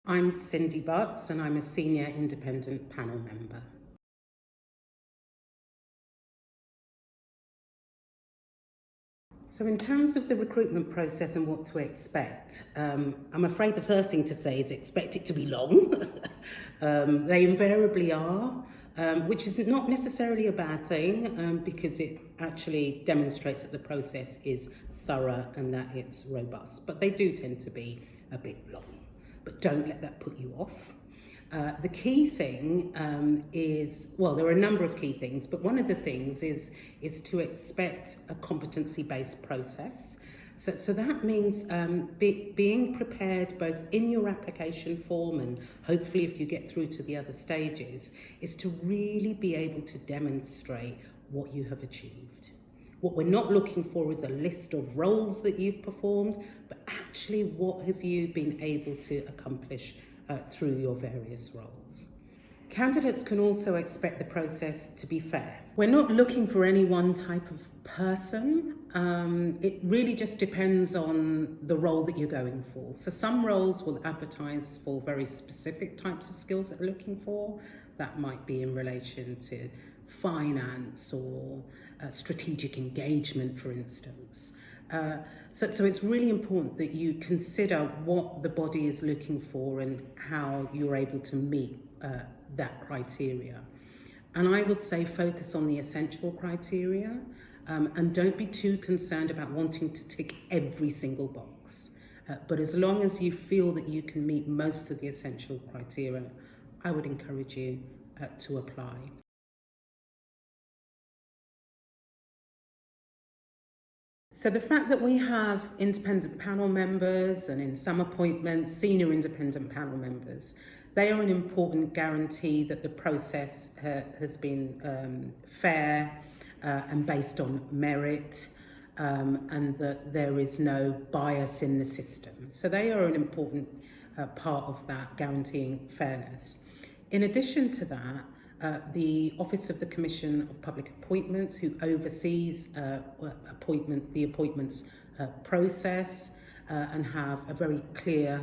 I'm Cindy Butts and I'm a Senior Independent Panel Member. So in terms of the recruitment process and what to expect, I'm afraid the first thing to say is expect it to be long. They invariably are, which is not necessarily a bad thing because it actually demonstrates that the process is thorough and that it's robust. But they do tend to be a bit long. But don't let that put you off. The key thing is, well, there are a number of key things, but one of the things is to expect a competency-based process. So that means being prepared both in your application form and hopefully if you get through to the other stages, is to really be able to demonstrate what you have achieved. What we're not looking for is a list of roles that you've performed, but actually what have you been able to accomplish through your various roles. Candidates can also expect the process to be fair. We're not looking for any one type of person. It really just depends on the role that you're going for. So some roles will advertise for very specific types of skills that they're looking for. That might be in relation to finance or strategic engagement, for instance. So it's really important that you consider what the body is looking for and how you're able to meet that criteria. And I would say focus on the essential criteria and don't be too concerned about wanting to tick every single box. But as long as you feel that you can meet most of the essential criteria, I would encourage you to apply. So the fact that we have independent panel members and in some appointments, senior independent panel members, they are an important guarantee that the process has been fair and based on merit and that there is no bias in the system. So they are an important part of that guaranteeing fairness. In addition to that, the Office of the Commission of Public Appointments, who oversees the appointments process and have a very clear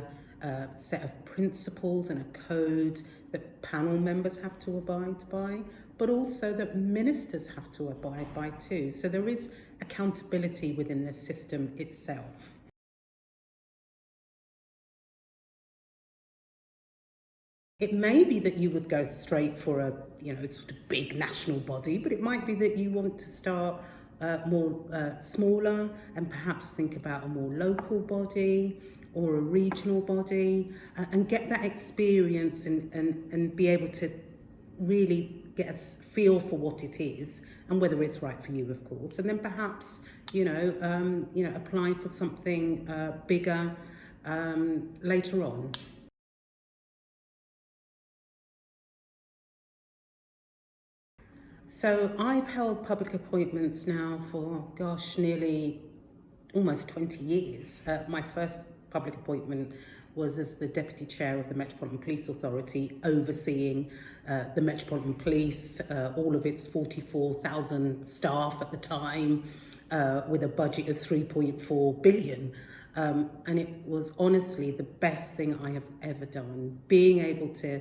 set of principles and a code that panel members have to abide by, but also that ministers have to abide by too. So there is accountability within the system itself. It may be that you would go straight for a sort of big national body, but it might be that you want to start more smaller and perhaps think about a more local body or a regional body and get that experience and be able to really get a feel for what it is and whether it's right for you, of course. And then perhaps apply for something bigger later on. So I've held public appointments now for, nearly almost 20 years. My first public appointment was as the Deputy Chair of the Metropolitan Police Authority, overseeing the Metropolitan Police, all of its 44,000 staff at the time, with a budget of 3.4 billion. And it was honestly the best thing I have ever done. Being able to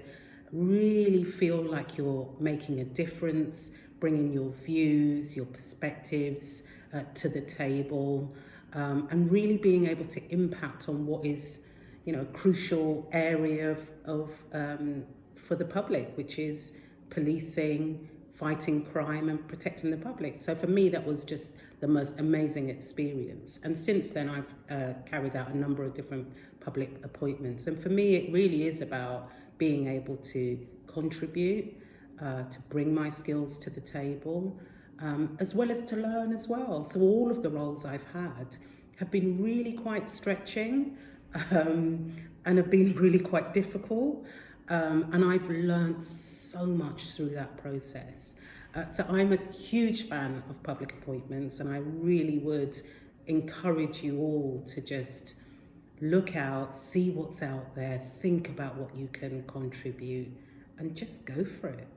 really feel like you're making a difference, bringing your views, your perspectives to the table, and really being able to impact on what is, a crucial area for the public, which is policing, fighting crime and protecting the public. So for me, that was just the most amazing experience. And since then, I've carried out a number of different public appointments. And for me, it really is about being able to contribute, to bring my skills to the table, as well as to learn as well. So all of the roles I've had have been really quite stretching and have been really quite difficult. And I've learned so much through that process. So I'm a huge fan of public appointments, and I really would encourage you all to just look out, see what's out there, think about what you can contribute, and just go for it.